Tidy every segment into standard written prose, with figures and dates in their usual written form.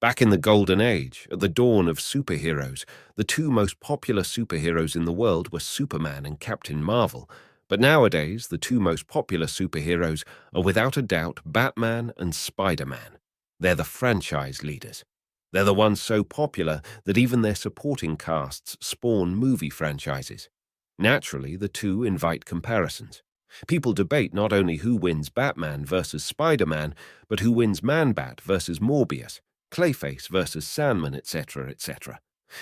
Back in the Golden Age, at the dawn of superheroes, the two most popular superheroes in the world were Superman and Captain Marvel. But nowadays, the two most popular superheroes are without a doubt Batman and Spider-Man. They're the franchise leaders. They're the ones so popular that even their supporting casts spawn movie franchises. Naturally, the two invite comparisons. People debate not only who wins Batman versus Spider-Man, but who wins Man-Bat versus Morbius, Clayface versus Sandman, etc., etc.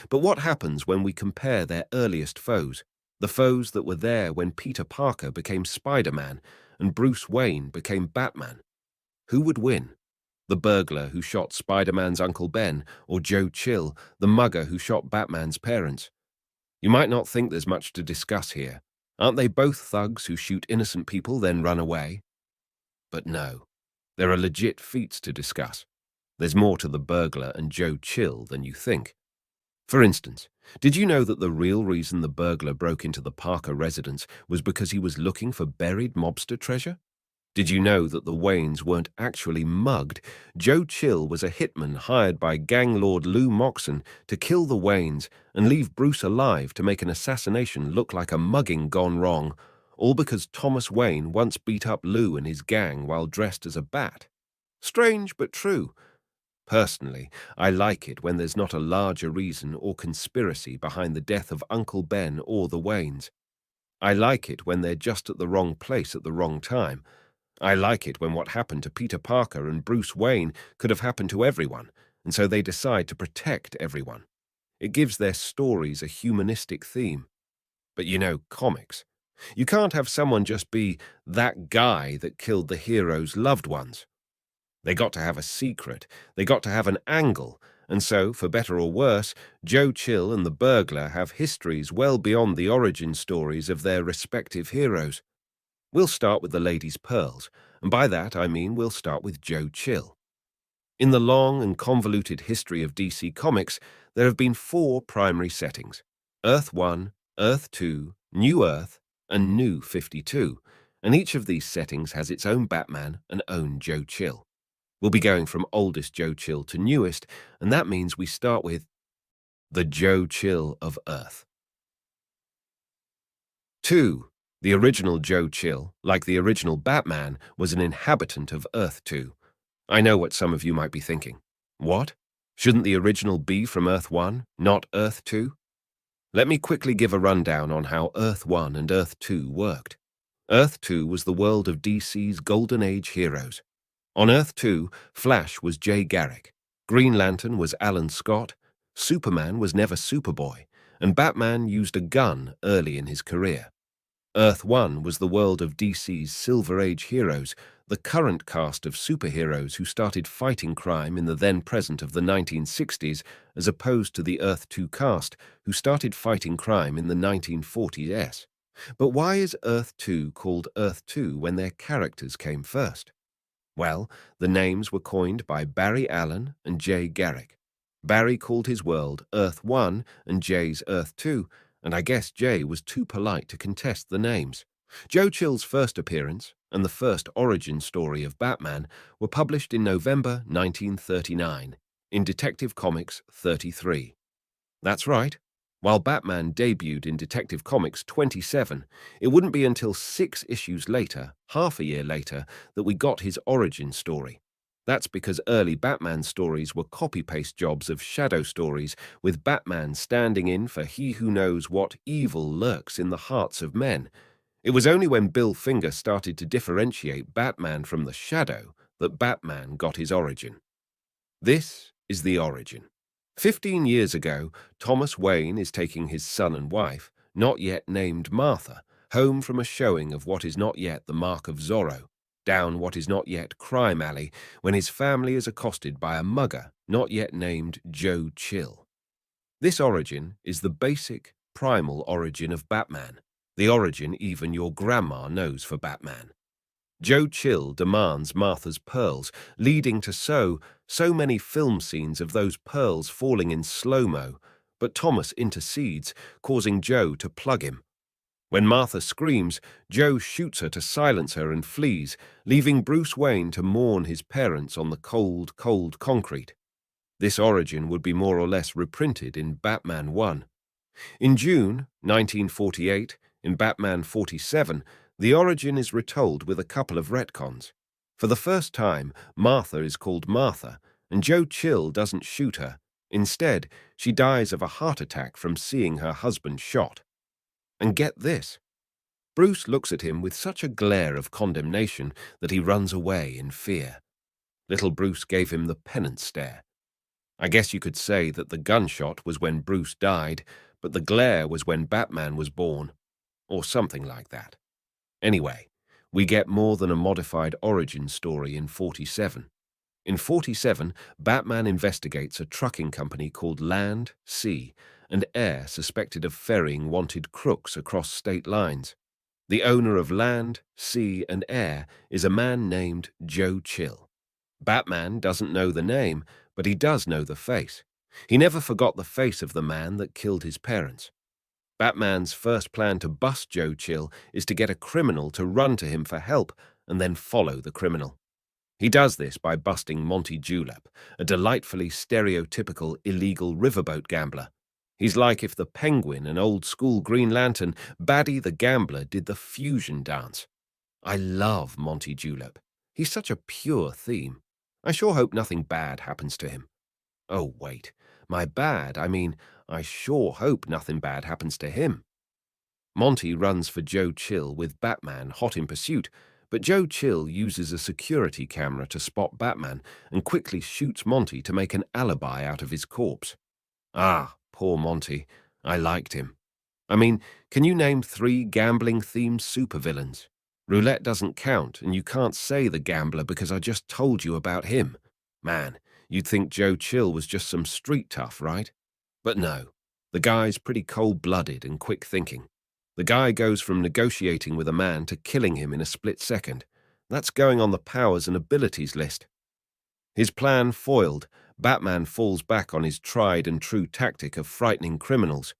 But what happens when we compare their earliest foes, the foes that were there when Peter Parker became Spider-Man and Bruce Wayne became Batman? Who would win? The burglar who shot Spider-Man's Uncle Ben, or Joe Chill, the mugger who shot Batman's parents? You might not think there's much to discuss here. Aren't they both thugs who shoot innocent people then run away? But no, there are legit feats to discuss. There's more to the burglar and Joe Chill than you think. For instance, did you know that the real reason the burglar broke into the Parker residence was because he was looking for buried mobster treasure? Did you know that the Waynes weren't actually mugged? Joe Chill was a hitman hired by gang lord Lou Moxon to kill the Waynes and leave Bruce alive to make an assassination look like a mugging gone wrong, all because Thomas Wayne once beat up Lou and his gang while dressed as a bat. Strange but true. Personally, I like it when there's not a larger reason or conspiracy behind the death of Uncle Ben or the Waynes. I like it when they're just at the wrong place at the wrong time. I like it when what happened to Peter Parker and Bruce Wayne could have happened to everyone, and so they decide to protect everyone. It gives their stories a humanistic theme. But you know, comics. You can't have someone just be that guy that killed the hero's loved ones. They got to have a secret, they got to have an angle, and so, for better or worse, Joe Chill and the burglar have histories well beyond the origin stories of their respective heroes. We'll start with the lady's pearls, and by that I mean we'll start with Joe Chill. In the long and convoluted history of DC Comics, there have been four primary settings: Earth 1, Earth 2, New Earth, and New 52, and each of these settings has its own Batman and own Joe Chill. We'll be going from oldest Joe Chill to newest, and that means we start with the Joe Chill of Earth. 2. The original Joe Chill, like the original Batman, was an inhabitant of Earth 2. I know what some of you might be thinking. What? Shouldn't the original be from Earth 1, not Earth 2? Let me quickly give a rundown on how Earth 1 and Earth 2 worked. Earth 2 was the world of DC's Golden Age heroes. On Earth 2, Flash was Jay Garrick, Green Lantern was Alan Scott, Superman was never Superboy, and Batman used a gun early in his career. Earth 1 was the world of DC's Silver Age heroes, the current cast of superheroes who started fighting crime in the then-present of the 1960s, as opposed to the Earth 2 cast, who started fighting crime in the 1940s. But why is Earth 2 called Earth 2 when their characters came first? Well, the names were coined by Barry Allen and Jay Garrick. Barry called his world Earth 1 and Jay's Earth 2, and I guess Jay was too polite to contest the names. Joe Chill's first appearance and the first origin story of Batman were published in November 1939 in Detective Comics 33. That's right. While Batman debuted in Detective Comics 27, it wouldn't be until 6 issues later, half a year later, that we got his origin story. That's because early Batman stories were copy-paste jobs of shadow stories, with Batman standing in for he who knows what evil lurks in the hearts of men. It was only when Bill Finger started to differentiate Batman from the Shadow that Batman got his origin. This is the origin. 15 years ago, Thomas Wayne is taking his son and wife, not yet named Martha, home from a showing of what is not yet the Mark of Zorro, down what is not yet Crime Alley, when his family is accosted by a mugger not yet named Joe Chill. This origin is the basic, primal origin of Batman, the origin even your grandma knows for Batman. Joe Chill demands Martha's pearls, leading to so many film scenes of those pearls falling in slow-mo, but Thomas intercedes, causing Joe to plug him. When Martha screams, Joe shoots her to silence her and flees, leaving Bruce Wayne to mourn his parents on the cold, cold concrete. This origin would be more or less reprinted in Batman 1. In June 1948, in Batman 47, the origin is retold with a couple of retcons. For the first time, Martha is called Martha, and Joe Chill doesn't shoot her. Instead, she dies of a heart attack from seeing her husband shot. And get this, Bruce looks at him with such a glare of condemnation that he runs away in fear. Little Bruce gave him the penance stare. I guess you could say that the gunshot was when Bruce died, but the glare was when Batman was born, or something like that. Anyway, we get more than a modified origin story in 47. In 47, Batman investigates a trucking company called Land, Sea, and Air suspected of ferrying wanted crooks across state lines. The owner of Land, Sea, and Air is a man named Joe Chill. Batman doesn't know the name, but he does know the face. He never forgot the face of the man that killed his parents. Batman's first plan to bust Joe Chill is to get a criminal to run to him for help and then follow the criminal. He does this by busting Monty Julep, a delightfully stereotypical illegal riverboat gambler. He's like if the Penguin and old-school Green Lantern, Baddie the Gambler, did the fusion dance. I love Monty Julep. He's such a pure theme. I sure hope nothing bad happens to him. Oh, wait. I sure hope nothing bad happens to him. Monty runs for Joe Chill with Batman hot in pursuit, but Joe Chill uses a security camera to spot Batman and quickly shoots Monty to make an alibi out of his corpse. Ah, poor Monty. I liked him. Can you name 3 gambling-themed supervillains? Roulette doesn't count, and you can't say the gambler because I just told you about him. Man, you'd think Joe Chill was just some street tough, right? But no, the guy's pretty cold-blooded and quick-thinking. The guy goes from negotiating with a man to killing him in a split second. That's going on the powers and abilities list. His plan foiled, Batman falls back on his tried-and-true tactic of frightening criminals.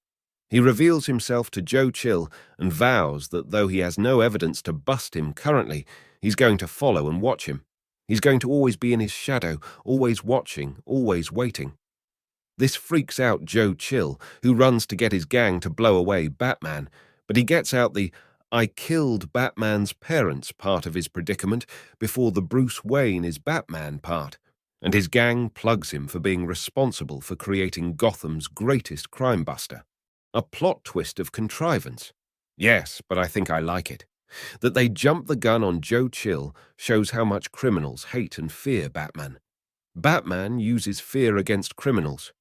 He reveals himself to Joe Chill and vows that though he has no evidence to bust him currently, he's going to follow and watch him. He's going to always be in his shadow, always watching, always waiting. This freaks out Joe Chill, who runs to get his gang to blow away Batman, but he gets out the "I killed Batman's parents" part of his predicament before the Bruce Wayne is Batman part, and his gang plugs him for being responsible for creating Gotham's greatest crime buster. A plot twist of contrivance. Yes, but I think I like it. That they jump the gun on Joe Chill shows how much criminals hate and fear Batman. Batman uses fear against criminals.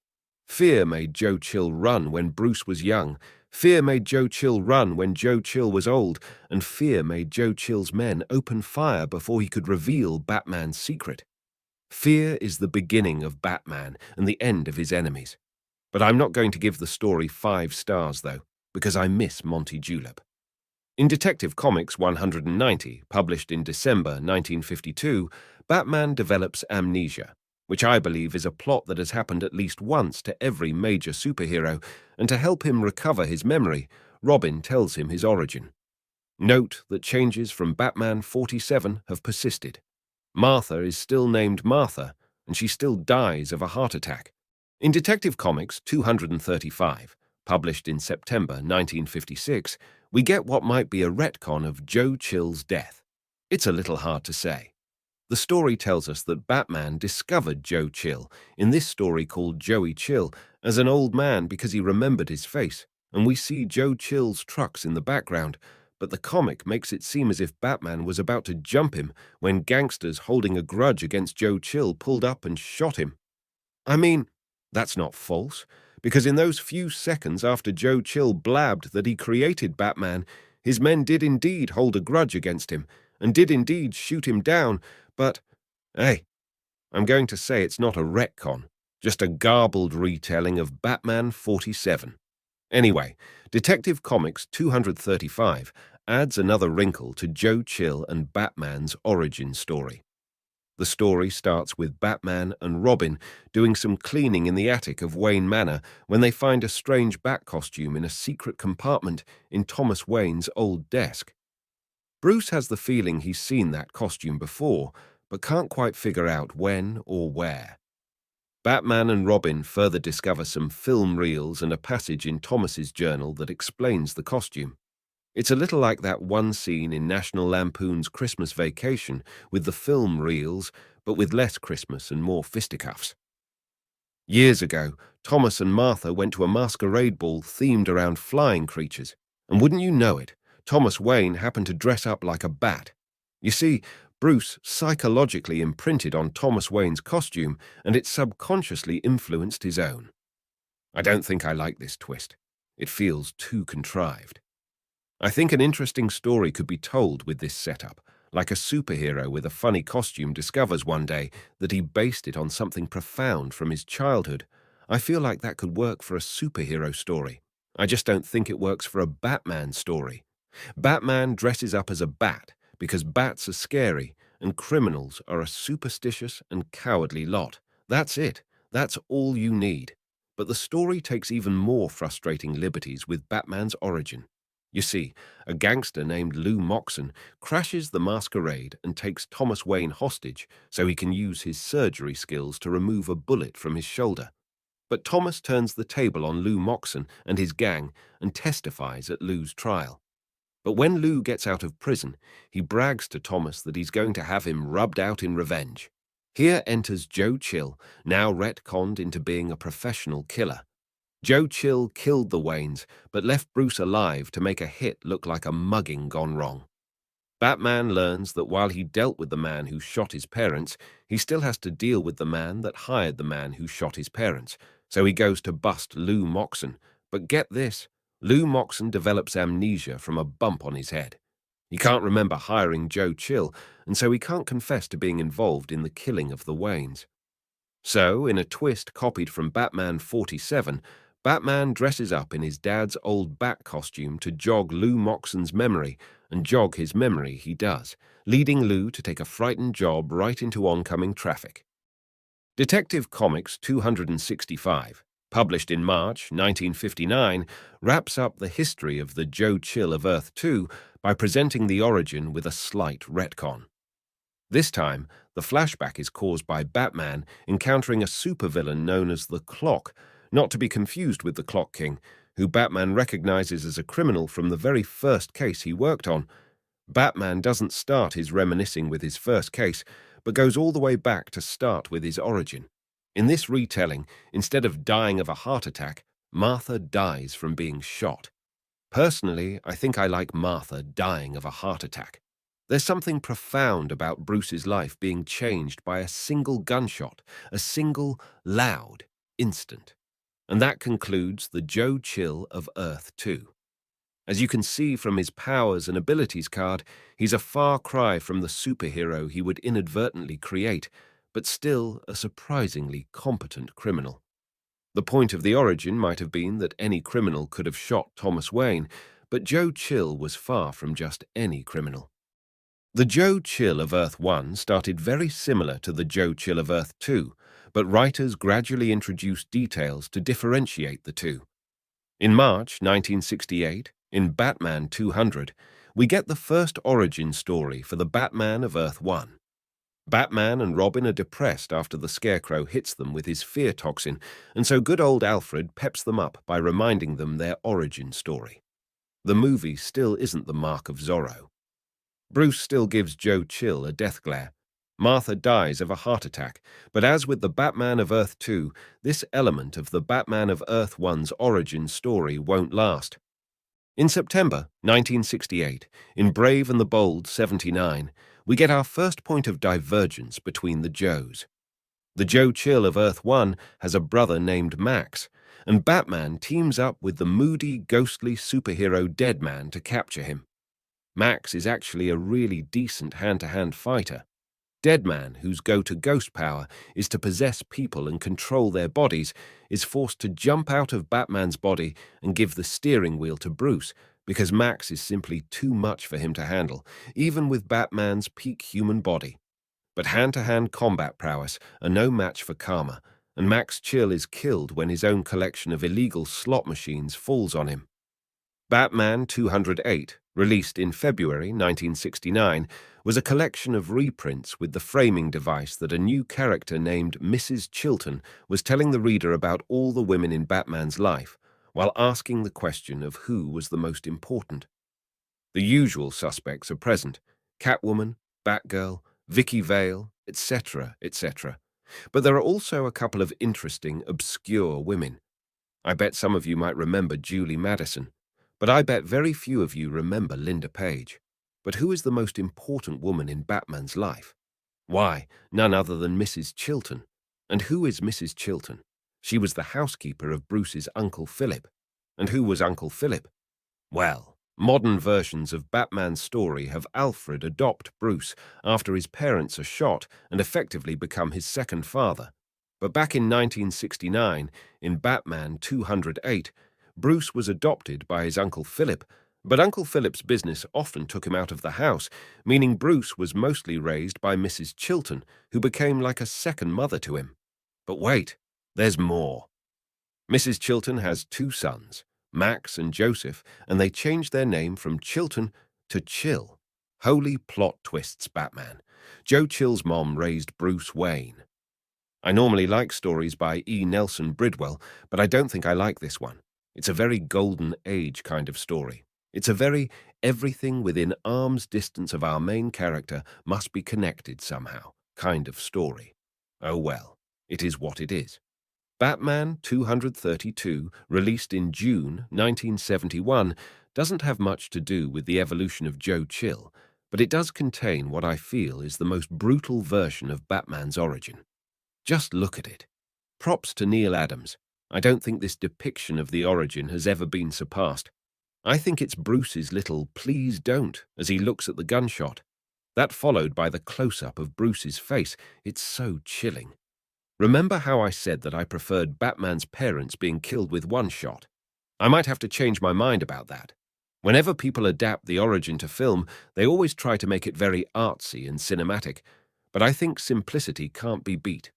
Fear made Joe Chill run when Bruce was young. Fear made Joe Chill run when Joe Chill was old. And fear made Joe Chill's men open fire before he could reveal Batman's secret. Fear is the beginning of Batman and the end of his enemies. But I'm not going to give the story 5 stars, though, because I miss Monty Julep. In Detective Comics 190, published in December 1952, Batman develops amnesia, which I believe is a plot that has happened at least once to every major superhero, and to help him recover his memory, Robin tells him his origin. Note that changes from Batman 47 have persisted. Martha is still named Martha, and she still dies of a heart attack. In Detective Comics 235, published in September 1956, we get what might be a retcon of Joe Chill's death. It's a little hard to say. The story tells us that Batman discovered Joe Chill, in this story called Joey Chill, as an old man because he remembered his face, and we see Joe Chill's trucks in the background, but the comic makes it seem as if Batman was about to jump him when gangsters holding a grudge against Joe Chill pulled up and shot him. That's not false, because in those few seconds after Joe Chill blabbed that he created Batman, his men did indeed hold a grudge against him, and did indeed shoot him down, but, hey, I'm going to say it's not a retcon, just a garbled retelling of Batman 47. Anyway, Detective Comics 235 adds another wrinkle to Joe Chill and Batman's origin story. The story starts with Batman and Robin doing some cleaning in the attic of Wayne Manor when they find a strange bat costume in a secret compartment in Thomas Wayne's old desk. Bruce has the feeling he's seen that costume before, but can't quite figure out when or where. Batman and Robin further discover some film reels and a passage in Thomas's journal that explains the costume. It's a little like that one scene in National Lampoon's Christmas Vacation with the film reels, but with less Christmas and more fisticuffs. Years ago, Thomas and Martha went to a masquerade ball themed around flying creatures, and wouldn't you know it, Thomas Wayne happened to dress up like a bat. You see, Bruce psychologically imprinted on Thomas Wayne's costume, and it subconsciously influenced his own. I don't think I like this twist. It feels too contrived. I think an interesting story could be told with this setup, like a superhero with a funny costume discovers one day that he based it on something profound from his childhood. I feel like that could work for a superhero story. I just don't think it works for a Batman story. Batman dresses up as a bat because bats are scary and criminals are a superstitious and cowardly lot. That's it. That's all you need. But the story takes even more frustrating liberties with Batman's origin. You see, a gangster named Lou Moxon crashes the masquerade and takes Thomas Wayne hostage so he can use his surgery skills to remove a bullet from his shoulder. But Thomas turns the table on Lou Moxon and his gang and testifies at Lou's trial. But when Lou gets out of prison, he brags to Thomas that he's going to have him rubbed out in revenge. Here enters Joe Chill, now retconned into being a professional killer. Joe Chill killed the Waynes, but left Bruce alive to make a hit look like a mugging gone wrong. Batman learns that while he dealt with the man who shot his parents, he still has to deal with the man that hired the man who shot his parents, so he goes to bust Lou Moxon. But get this, Lou Moxon develops amnesia from a bump on his head. He can't remember hiring Joe Chill, and so he can't confess to being involved in the killing of the Waynes. So, in a twist copied from Batman 47, Batman dresses up in his dad's old bat costume to jog Lou Moxon's memory, and jog his memory he does, leading Lou to take a frightened job right into oncoming traffic. Detective Comics 265, published in March 1959, wraps up the history of the Joe Chill of Earth 2 by presenting the origin with a slight retcon. This time, the flashback is caused by Batman encountering a supervillain known as the Clock, not to be confused with the Clock King, who Batman recognizes as a criminal from the very first case he worked on. Batman doesn't start his reminiscing with his first case, but goes all the way back to start with his origin. In this retelling, instead of dying of a heart attack, Martha dies from being shot. Personally, I think I like Martha dying of a heart attack. There's something profound about Bruce's life being changed by a single gunshot, a single, loud instant. And that concludes the Joe Chill of Earth 2. As you can see from his powers and abilities card, he's a far cry from the superhero he would inadvertently create, but still a surprisingly competent criminal. The point of the origin might have been that any criminal could have shot Thomas Wayne, but Joe Chill was far from just any criminal. The Joe Chill of Earth 1 started very similar to the Joe Chill of Earth 2, but writers gradually introduced details to differentiate the two. In March 1968, in Batman 200, we get the first origin story for the Batman of Earth 1. Batman and Robin are depressed after the Scarecrow hits them with his fear toxin, and so good old Alfred peps them up by reminding them their origin story. The movie still isn't the mark of Zorro. Bruce still gives Joe Chill a death glare. Martha dies of a heart attack, but as with the Batman of Earth 2, this element of the Batman of Earth 1's origin story won't last. In September 1968, in Brave and the Bold 79, we get our first point of divergence between the Joes. The Joe Chill of Earth 1 has a brother named Max, and Batman teams up with the moody, ghostly superhero Deadman to capture him. Max is actually a really decent hand-to-hand fighter. Deadman, whose go-to-ghost power is to possess people and control their bodies, is forced to jump out of Batman's body and give the steering wheel to Bruce, because Max is simply too much for him to handle, even with Batman's peak human body. But hand-to-hand combat prowess are no match for Karma, and Max Chill is killed when his own collection of illegal slot machines falls on him. Batman 208, released in February 1969, was a collection of reprints with the framing device that a new character named Mrs. Chilton was telling the reader about all the women in Batman's life, while asking the question of who was the most important. The usual suspects are present: Catwoman, Batgirl, Vicky Vale, etc., etc. But there are also a couple of interesting, obscure women. I bet some of you might remember Julie Madison, but I bet very few of you remember Linda Page. But who is the most important woman in Batman's life? Why, none other than Mrs. Chilton. And who is Mrs. Chilton? She was the housekeeper of Bruce's Uncle Philip. And who was Uncle Philip? Well, modern versions of Batman's story have Alfred adopt Bruce after his parents are shot and effectively become his second father. But back in 1969, in Batman 208, Bruce was adopted by his Uncle Philip, but Uncle Philip's business often took him out of the house, meaning Bruce was mostly raised by Mrs. Chilton, who became like a second mother to him. But wait, there's more. Mrs. Chilton has two sons, Max and Joseph, and they changed their name from Chilton to Chill. Holy plot twists, Batman. Joe Chill's mom raised Bruce Wayne. I normally like stories by E. Nelson Bridwell, but I don't think I like this one. It's a very golden age kind of story. It's a very everything within arm's distance of our main character must be connected somehow kind of story. Oh well, it is what it is. Batman 232, released in June 1971, doesn't have much to do with the evolution of Joe Chill, but it does contain what I feel is the most brutal version of Batman's origin. Just look at it. Props to Neil Adams. I don't think this depiction of the origin has ever been surpassed. I think it's Bruce's little "please don't" as he looks at the gunshot. That followed by the close-up of Bruce's face. It's so chilling. Remember how I said that I preferred Batman's parents being killed with one shot? I might have to change my mind about that. Whenever people adapt the origin to film, they always try to make it very artsy and cinematic, but I think simplicity can't be beat.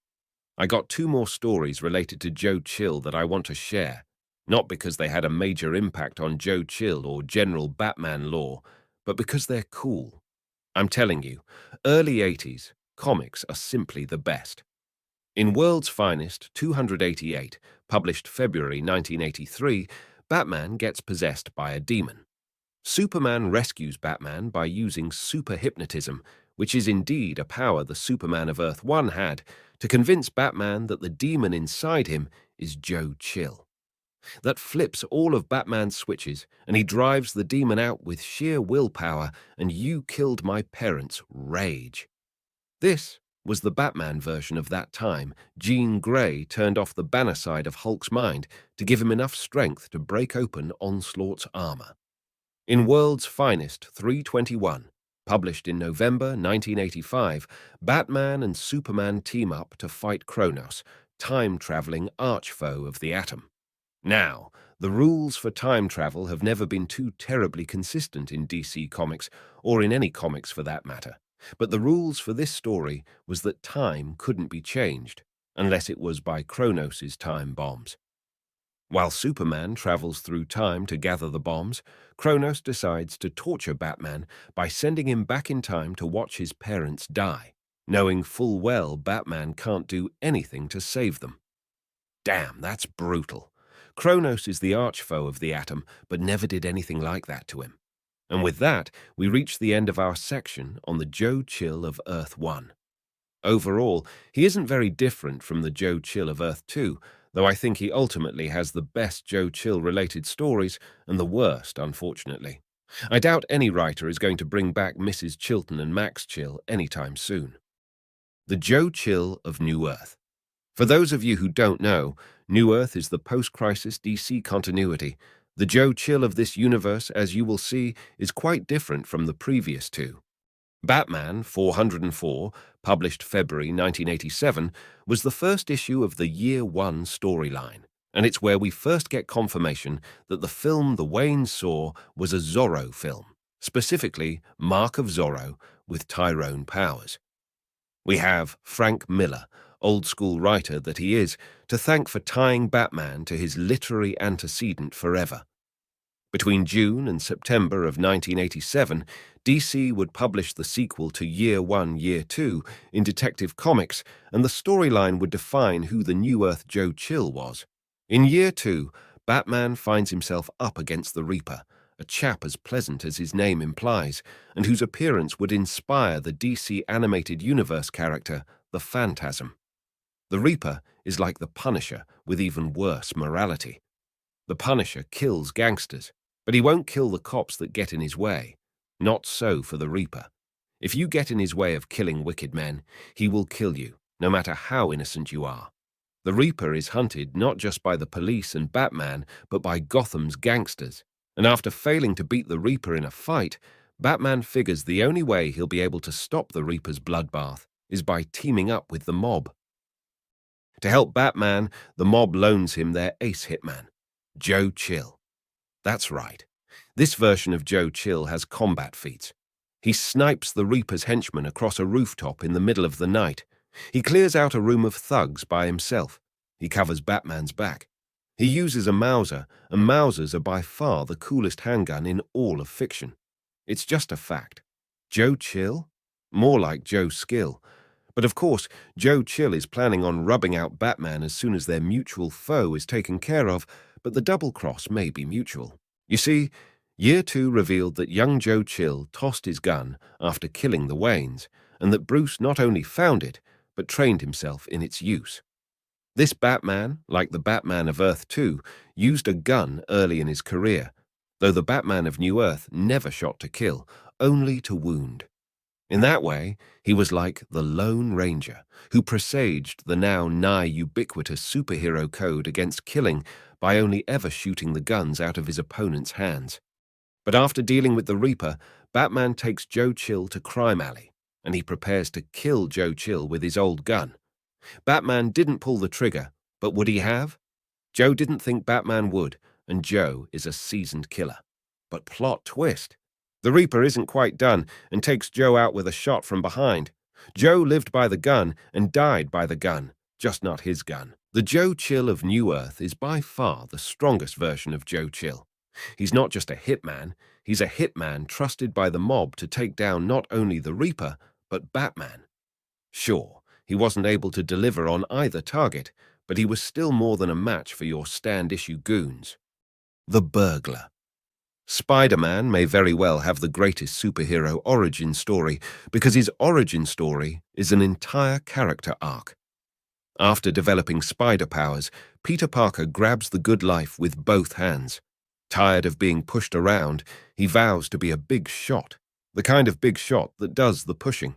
I got two more stories related to Joe Chill that I want to share, not because they had a major impact on Joe Chill or general Batman lore, but because they're cool. I'm telling you, early 80s, comics are simply the best. In World's Finest 288, published February 1983, Batman gets possessed by a demon. Superman rescues Batman by using super hypnotism, which is indeed a power the Superman of Earth 1 had, to convince Batman that the demon inside him is Joe Chill. That flips all of Batman's switches, and he drives the demon out with sheer willpower and "you killed my parents" rage. This was the Batman version of that time. Jean Grey turned off the banner side of Hulk's mind to give him enough strength to break open Onslaught's armor. In World's Finest 321, published in November 1985, Batman and Superman team up to fight Kronos, time-traveling archfoe of the Atom. Now, the rules for time travel have never been too terribly consistent in DC Comics, or in any comics for that matter. But the rules for this story was that time couldn't be changed, unless it was by Kronos' time bombs. While Superman travels through time to gather the bombs, Kronos decides to torture Batman by sending him back in time to watch his parents die, knowing full well Batman can't do anything to save them. Damn, that's brutal. Kronos is the archfoe of the Atom, but never did anything like that to him. And with that, we reach the end of our section on the Joe Chill of Earth 1. Overall, he isn't very different from the Joe Chill of Earth 2, though I think he ultimately has the best Joe Chill-related stories and the worst, unfortunately. I doubt any writer is going to bring back Mrs. Chilton and Max Chill anytime soon. The Joe Chill of New Earth. For those of you who don't know, New Earth is the post-crisis DC continuity. The Joe Chill of this universe, as you will see, is quite different from the previous two. Batman 404, published February 1987, was the first issue of the Year One storyline, and it's where we first get confirmation that the film the Waynes saw was a Zorro film, specifically Mark of Zorro with Tyrone Powers. We have Frank Miller, old-school writer that he is, to thank for tying Batman to his literary antecedent forever. Between June and September of 1987, DC would publish the sequel to Year One, Year Two in Detective Comics, and the storyline would define who the New Earth Joe Chill was. In Year Two, Batman finds himself up against the Reaper, a chap as pleasant as his name implies, and whose appearance would inspire the DC animated universe character, the Phantasm. The Reaper is like the Punisher, with even worse morality. The Punisher kills gangsters, but he won't kill the cops that get in his way. Not so for the Reaper. If you get in his way of killing wicked men, he will kill you, no matter how innocent you are. The Reaper is hunted not just by the police and Batman, but by Gotham's gangsters. And after failing to beat the Reaper in a fight, Batman figures the only way he'll be able to stop the Reaper's bloodbath is by teaming up with the mob. To help Batman, the mob loans him their ace hitman, Joe Chill. That's right. This version of Joe Chill has combat feats. He snipes the Reaper's henchmen across a rooftop in the middle of the night. He clears out a room of thugs by himself. He covers Batman's back. He uses a Mauser, and Mausers are by far the coolest handgun in all of fiction. It's just a fact. Joe Chill? More like Joe Skill. But of course, Joe Chill is planning on rubbing out Batman as soon as their mutual foe is taken care of, but the double cross may be mutual. You see, Year Two revealed that young Joe Chill tossed his gun after killing the Waynes, and that Bruce not only found it, but trained himself in its use. This Batman, like the Batman of Earth 2, used a gun early in his career, though the Batman of New Earth never shot to kill, only to wound. In that way, he was like the Lone Ranger, who presaged the now nigh ubiquitous superhero code against killing by only ever shooting the guns out of his opponent's hands. But after dealing with the Reaper, Batman takes Joe Chill to Crime Alley, and he prepares to kill Joe Chill with his old gun. Batman didn't pull the trigger, but would he have? Joe didn't think Batman would, and Joe is a seasoned killer. But plot twist. The Reaper isn't quite done and takes Joe out with a shot from behind. Joe lived by the gun and died by the gun, just not his gun. The Joe Chill of New Earth is by far the strongest version of Joe Chill. He's not just a hitman, he's a hitman trusted by the mob to take down not only the Reaper, but Batman. Sure, he wasn't able to deliver on either target, but he was still more than a match for your stand-issue goons. The Burglar. Spider-Man may very well have the greatest superhero origin story because his origin story is an entire character arc. After developing spider powers, Peter Parker grabs the good life with both hands. Tired of being pushed around, he vows to be a big shot, the kind of big shot that does the pushing.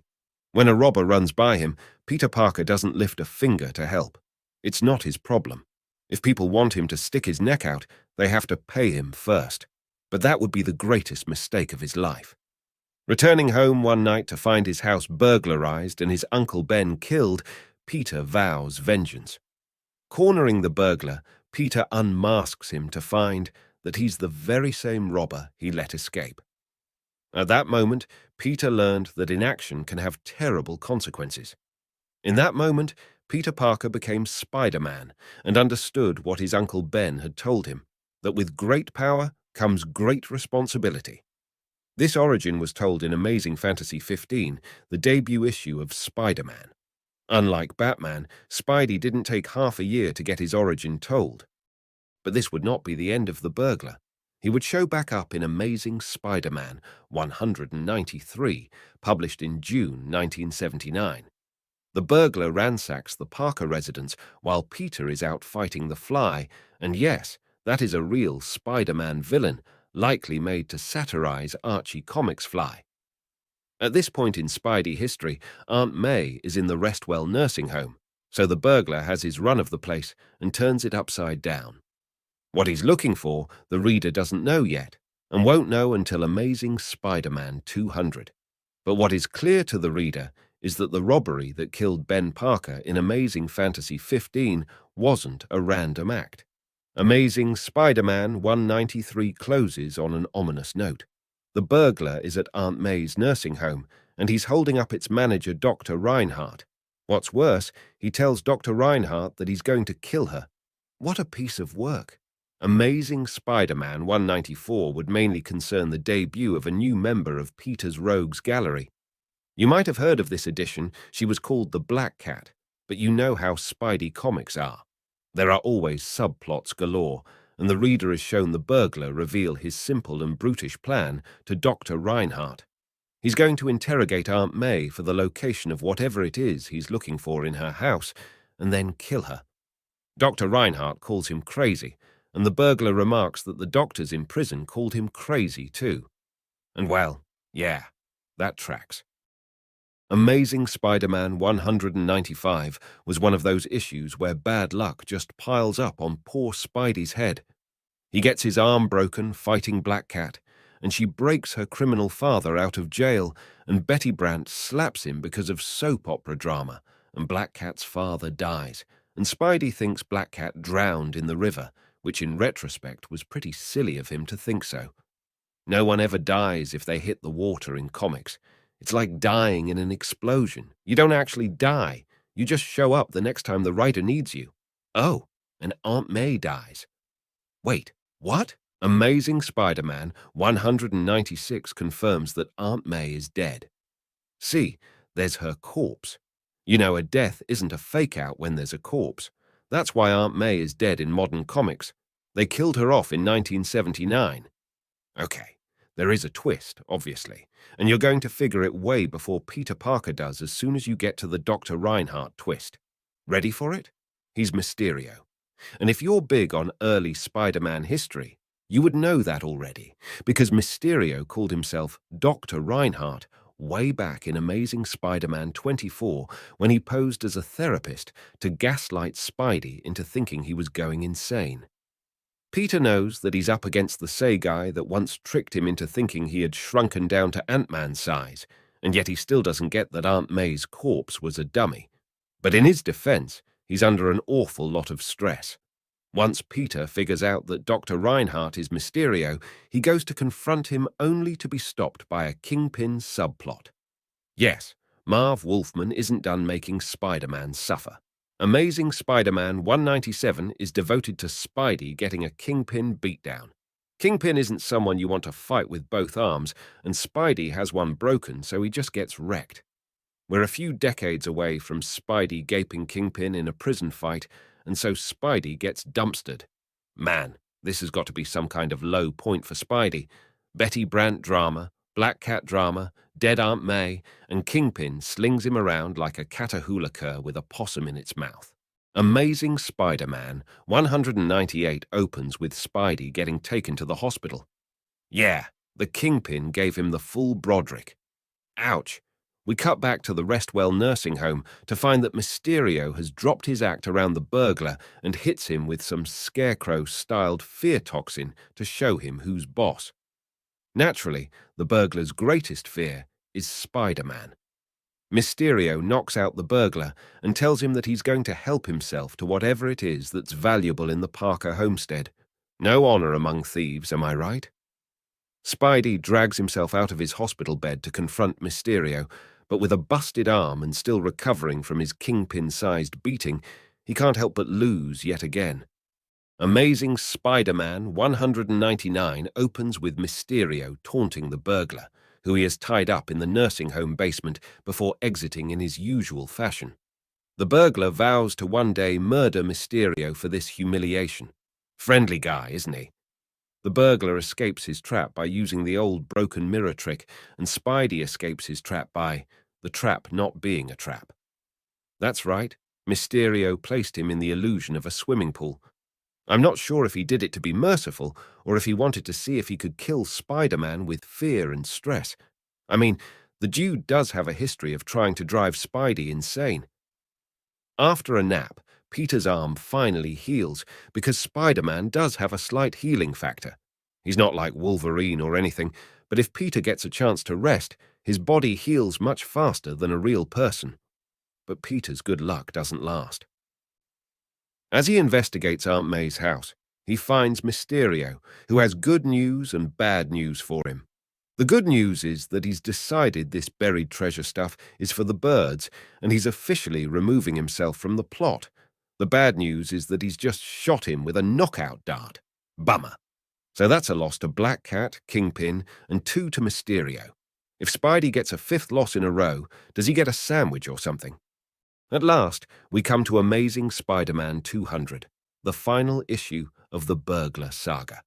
When a robber runs by him, Peter Parker doesn't lift a finger to help. It's not his problem. If people want him to stick his neck out, they have to pay him first. But that would be the greatest mistake of his life. Returning home one night to find his house burglarized and his Uncle Ben killed, Peter vows vengeance. Cornering the burglar, Peter unmasks him to find that he's the very same robber he let escape. At that moment, Peter learned that inaction can have terrible consequences. In that moment, Peter Parker became Spider-Man and understood what his Uncle Ben had told him, that with great power comes great responsibility. This origin was told in Amazing Fantasy 15, the debut issue of Spider-Man. Unlike Batman, Spidey didn't take half a year to get his origin told. But this would not be the end of the burglar. He would show back up in Amazing Spider-Man 193, published in June 1979. The burglar ransacks the Parker residence while Peter is out fighting the Fly, and yes, that is a real Spider-Man villain, likely made to satirize Archie Comics' Fly. At this point in Spidey history, Aunt May is in the Restwell nursing home, so the burglar has his run of the place and turns it upside down. What he's looking for, the reader doesn't know yet, and won't know until Amazing Spider-Man 200. But what is clear to the reader is that the robbery that killed Ben Parker in Amazing Fantasy 15 wasn't a random act. Amazing Spider-Man 193 closes on an ominous note. The burglar is at Aunt May's nursing home, and he's holding up its manager, Dr. Reinhardt. What's worse, he tells Dr. Reinhardt that he's going to kill her. What a piece of work! Amazing Spider-Man 194 would mainly concern the debut of a new member of Peter's Rogues Gallery. You might have heard of this edition. She was called the Black Cat, but you know how Spidey comics are. There are always subplots galore, and the reader is shown the burglar reveal his simple and brutish plan to Dr. Reinhardt. He's going to interrogate Aunt May for the location of whatever it is he's looking for in her house, and then kill her. Dr. Reinhardt calls him crazy, and the burglar remarks that the doctors in prison called him crazy too. And well, yeah, that tracks. Amazing Spider-Man 195 was one of those issues where bad luck just piles up on poor Spidey's head. He gets his arm broken fighting Black Cat, and she breaks her criminal father out of jail, and Betty Brant slaps him because of soap opera drama, and Black Cat's father dies, and Spidey thinks Black Cat drowned in the river, which in retrospect was pretty silly of him to think so. No one ever dies if they hit the water in comics. It's like dying in an explosion. You don't actually die. You just show up the next time the writer needs you. Oh, and Aunt May dies. Wait, what? Amazing Spider-Man 196 confirms that Aunt May is dead. See, there's her corpse. You know, a death isn't a fake-out when there's a corpse. That's why Aunt May is dead in modern comics. They killed her off in 1979. Okay, there is a twist, obviously, and you're going to figure it way before Peter Parker does as soon as you get to the Dr. Reinhardt twist. Ready for it? He's Mysterio. And if you're big on early Spider-Man history, you would know that already, because Mysterio called himself Dr. Reinhardt way back in Amazing Spider-Man 24 when he posed as a therapist to gaslight Spidey into thinking he was going insane. Peter knows that he's up against the Say guy that once tricked him into thinking he had shrunken down to Ant-Man size, and yet he still doesn't get that Aunt May's corpse was a dummy. But in his defense, he's under an awful lot of stress. Once Peter figures out that Dr. Reinhardt is Mysterio, he goes to confront him only to be stopped by a Kingpin subplot. Yes, Marv Wolfman isn't done making Spider-Man suffer. Amazing Spider-Man 197 is devoted to Spidey getting a Kingpin beatdown. Kingpin isn't someone you want to fight with both arms, and Spidey has one broken, so he just gets wrecked. We're a few decades away from Spidey gaping Kingpin in a prison fight, and so Spidey gets dumpstered. Man, this has got to be some kind of low point for Spidey. Betty Brant drama, Black Cat drama, dead Aunt May, and Kingpin slings him around like a Catahoula cur with a possum in its mouth. Amazing Spider-Man 198 opens with Spidey getting taken to the hospital. Yeah, the Kingpin gave him the full Broderick. Ouch. We cut back to the Restwell nursing home to find that Mysterio has dropped his act around the burglar and hits him with some scarecrow-styled fear toxin to show him who's boss. Naturally, the burglar's greatest fear is Spider-Man. Mysterio knocks out the burglar and tells him that he's going to help himself to whatever it is that's valuable in the Parker homestead. No honor among thieves, am I right? Spidey drags himself out of his hospital bed to confront Mysterio, but with a busted arm and still recovering from his Kingpin-sized beating, he can't help but lose yet again. Amazing Spider-Man 199 opens with Mysterio taunting the burglar, who he has tied up in the nursing home basement before exiting in his usual fashion. The burglar vows to one day murder Mysterio for this humiliation. Friendly guy, isn't he? The burglar escapes his trap by using the old broken mirror trick, and Spidey escapes his trap by the trap not being a trap. That's right, Mysterio placed him in the illusion of a swimming pool. I'm not sure if he did it to be merciful or if he wanted to see if he could kill Spider-Man with fear and stress. I mean, the dude does have a history of trying to drive Spidey insane. After a nap, Peter's arm finally heals because Spider-Man does have a slight healing factor. He's not like Wolverine or anything, but if Peter gets a chance to rest, his body heals much faster than a real person. But Peter's good luck doesn't last. As he investigates Aunt May's house, he finds Mysterio, who has good news and bad news for him. The good news is that he's decided this buried treasure stuff is for the birds, and he's officially removing himself from the plot. The bad news is that he's just shot him with a knockout dart. Bummer. So that's a loss to Black Cat, Kingpin, and 2 to Mysterio. If Spidey gets a 5th loss in a row, does he get a sandwich or something? At last, we come to Amazing Spider-Man 200, the final issue of the Burglar saga.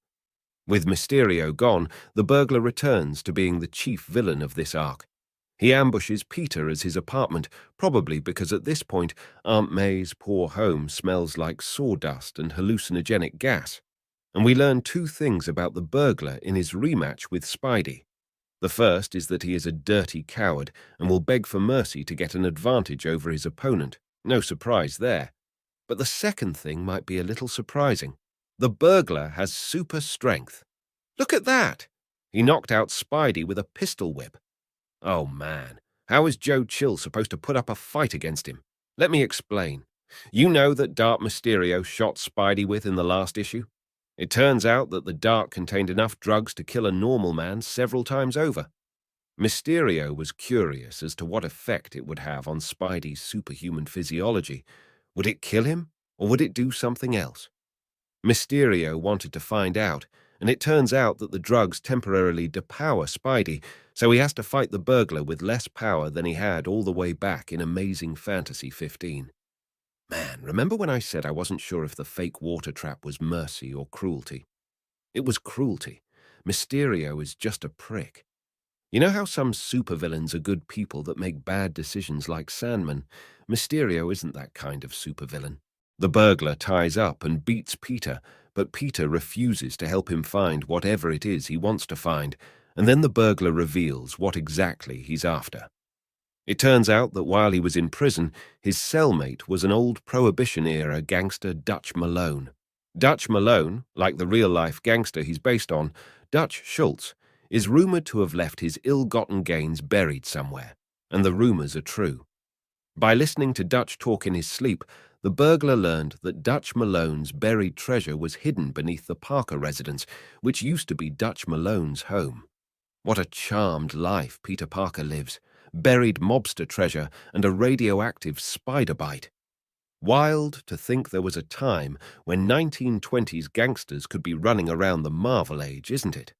With Mysterio gone, the Burglar returns to being the chief villain of this arc. He ambushes Peter at his apartment, probably because at this point Aunt May's poor home smells like sawdust and hallucinogenic gas. And we learn 2 things about the Burglar in his rematch with Spidey. The first is that he is a dirty coward and will beg for mercy to get an advantage over his opponent. No surprise there. But the second thing might be a little surprising. The Burglar has super strength. Look at that! He knocked out Spidey with a pistol whip. Oh man, how is Joe Chill supposed to put up a fight against him? Let me explain. You know that dart Mysterio shot Spidey with in the last issue? It turns out that the dart contained enough drugs to kill a normal man several times over. Mysterio was curious as to what effect it would have on Spidey's superhuman physiology. Would it kill him, or would it do something else? Mysterio wanted to find out, and it turns out that the drugs temporarily depower Spidey, so he has to fight the Burglar with less power than he had all the way back in Amazing Fantasy 15. Man, remember when I said I wasn't sure if the fake water trap was mercy or cruelty? It was cruelty. Mysterio is just a prick. You know how some supervillains are good people that make bad decisions like Sandman? Mysterio isn't that kind of supervillain. The Burglar ties up and beats Peter, but Peter refuses to help him find whatever it is he wants to find, and then the Burglar reveals what exactly he's after. It turns out that while he was in prison, his cellmate was an old Prohibition-era gangster Dutch Malone. Dutch Malone, like the real-life gangster he's based on, Dutch Schultz, is rumored to have left his ill-gotten gains buried somewhere, and the rumors are true. By listening to Dutch talk in his sleep, the Burglar learned that Dutch Malone's buried treasure was hidden beneath the Parker residence, which used to be Dutch Malone's home. What a charmed life Peter Parker lives. Buried mobster treasure and a radioactive spider bite. Wild to think there was a time when 1920s gangsters could be running around the Marvel Age, isn't it?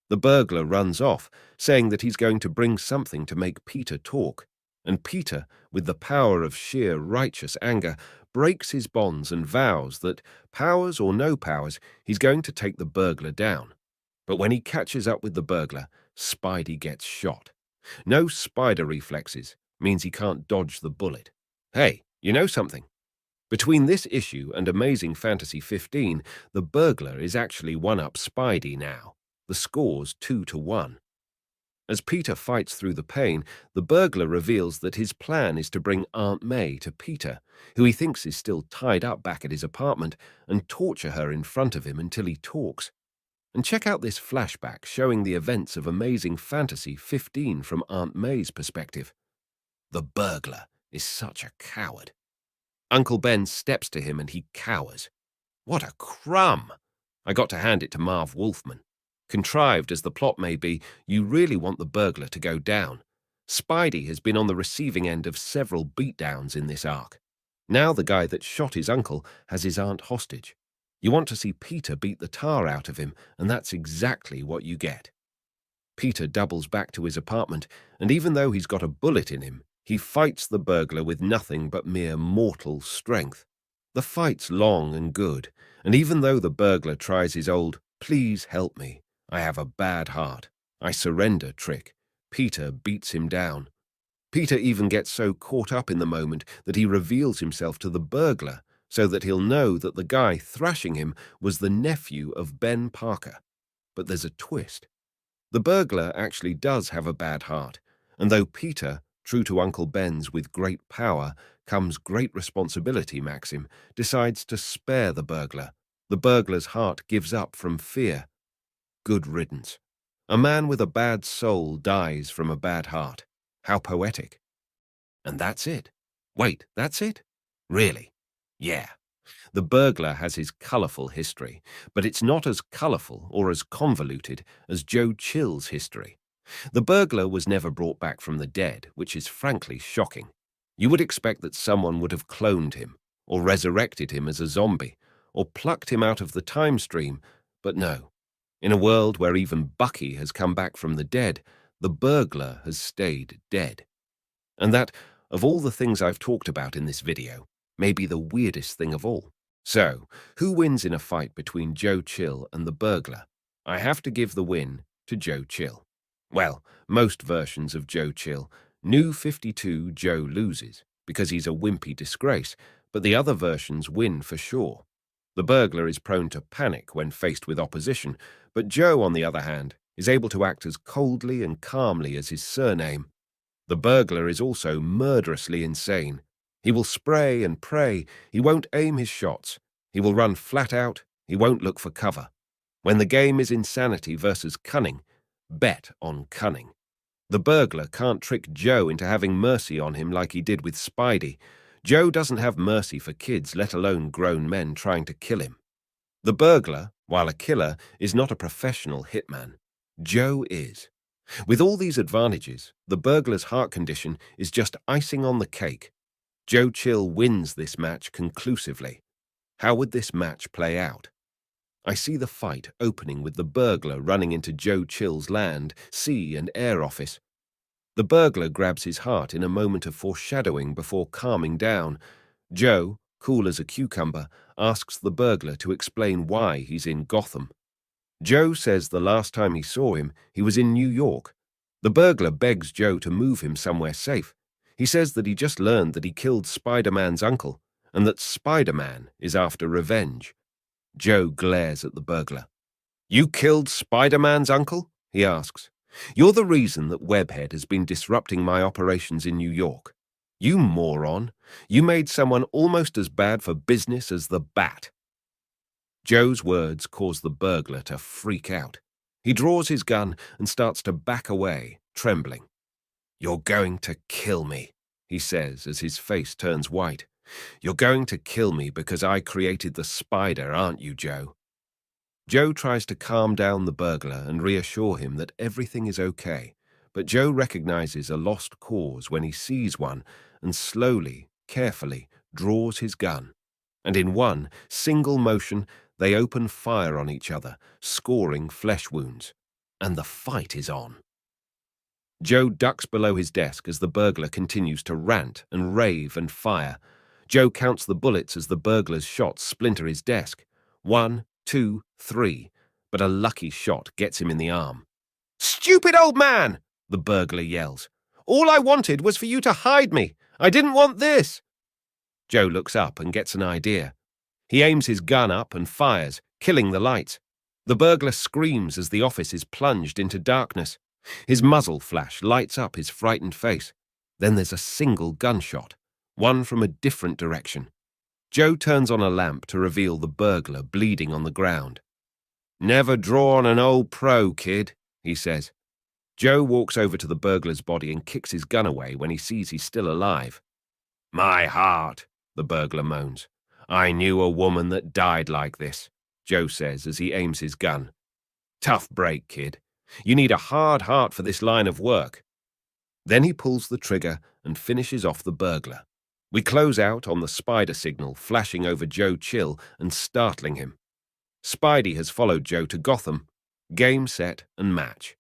The Burglar runs off, saying that he's going to bring something to make Peter talk, and Peter, with the power of sheer righteous anger, breaks his bonds and vows that, powers or no powers, he's going to take the Burglar down. But when he catches up with the Burglar, Spidey gets shot. No spider reflexes means he can't dodge the bullet. Hey, you know something? Between this issue and Amazing Fantasy 15, the Burglar is actually one-up Spidey now. The score's 2-1. As Peter fights through the pain, the Burglar reveals that his plan is to bring Aunt May to Peter, who he thinks is still tied up back at his apartment, and torture her in front of him until he talks. And check out this flashback showing the events of Amazing Fantasy 15 from Aunt May's perspective. The Burglar is such a coward. Uncle Ben steps to him and he cowers. What a crumb! I got to hand it to Marv Wolfman. Contrived as the plot may be, you really want the Burglar to go down. Spidey has been on the receiving end of several beatdowns in this arc. Now the guy that shot his uncle has his aunt hostage. You want to see Peter beat the tar out of him, and that's exactly what you get. Peter doubles back to his apartment, and even though he's got a bullet in him, he fights the Burglar with nothing but mere mortal strength. The fight's long and good, and even though the Burglar tries his old, "Please help me, I have a bad heart, I surrender" trick, Peter beats him down. Peter even gets so caught up in the moment that he reveals himself to the Burglar, so that he'll know that the guy thrashing him was the nephew of Ben Parker. But there's a twist. The Burglar actually does have a bad heart, and though Peter, true to Uncle Ben's "with great power comes great responsibility" maxim, decides to spare the Burglar's heart gives up from fear. Good riddance. A man with a bad soul dies from a bad heart. How poetic. And that's it. Wait, that's it? Really? Yeah. The Burglar has his colourful history, but it's not as colourful or as convoluted as Joe Chill's history. The Burglar was never brought back from the dead, which is frankly shocking. You would expect that someone would have cloned him, or resurrected him as a zombie, or plucked him out of the time stream, But no. In a world where even Bucky has come back from the dead, the burglar has stayed dead. And that, of all the things I've talked about in this video, may be the weirdest thing of all. So, who wins in a fight between Joe Chill and the burglar? I have to give the win to Joe Chill. Well, most versions of Joe Chill. New 52 Joe loses, because he's a wimpy disgrace, but the other versions win for sure. The burglar is prone to panic when faced with opposition, but Joe, on the other hand, is able to act as coldly and calmly as his surname. The burglar is also murderously insane. He will spray and pray, he won't aim his shots, he will run flat out, he won't look for cover. When the game is insanity versus cunning, bet on cunning. The burglar can't trick Joe into having mercy on him like he did with Spidey. Joe doesn't have mercy for kids, let alone grown men trying to kill him. The burglar, while a killer, is not a professional hitman. Joe is. With all these advantages, the burglar's heart condition is just icing on the cake. Joe Chill wins this match conclusively. How would this match play out? I see the fight opening with the burglar running into Joe Chill's land, sea and air office. The burglar grabs his heart in a moment of foreshadowing before calming down. Joe, cool as a cucumber, asks the burglar to explain why he's in Gotham. Joe says the last time he saw him, he was in New York. The burglar begs Joe to move him somewhere safe. He says that he just learned that he killed Spider-Man's uncle, and that Spider-Man is after revenge. Joe glares at the burglar. "You killed Spider-Man's uncle?" he asks. "You're the reason that Webhead has been disrupting my operations in New York. You moron. You made someone almost as bad for business as the Bat." Joe's words cause the burglar to freak out. He draws his gun and starts to back away, trembling. "You're going to kill me," he says as his face turns white. "You're going to kill me because I created the spider, aren't you, Joe?" Joe tries to calm down the burglar and reassure him that everything is okay, but Joe recognizes a lost cause when he sees one and slowly, carefully draws his gun. And in one single motion, they open fire on each other, scoring flesh wounds. And the fight is on. Joe ducks below his desk as the burglar continues to rant and rave and fire. Joe counts the bullets as the burglar's shots splinter his desk. 1, 2, 3, but a lucky shot gets him in the arm. "Stupid old man!" the burglar yells. "All I wanted was for you to hide me. I didn't want this." Joe looks up and gets an idea. He aims his gun up and fires, killing the lights. The burglar screams as the office is plunged into darkness. His muzzle flash lights up his frightened face. Then there's a single gunshot, one from a different direction. Joe turns on a lamp to reveal the burglar bleeding on the ground. "Never draw on an old pro, kid," he says. Joe walks over to the burglar's body and kicks his gun away when he sees he's still alive. "My heart," the burglar moans. "I knew a woman that died like this," Joe says as he aims his gun. "Tough break, kid. You need a hard heart for this line of work." Then he pulls the trigger and finishes off the burglar. We close out on the spider signal flashing over Joe Chill and startling him. Spidey has followed Joe to Gotham. Game, set, and match.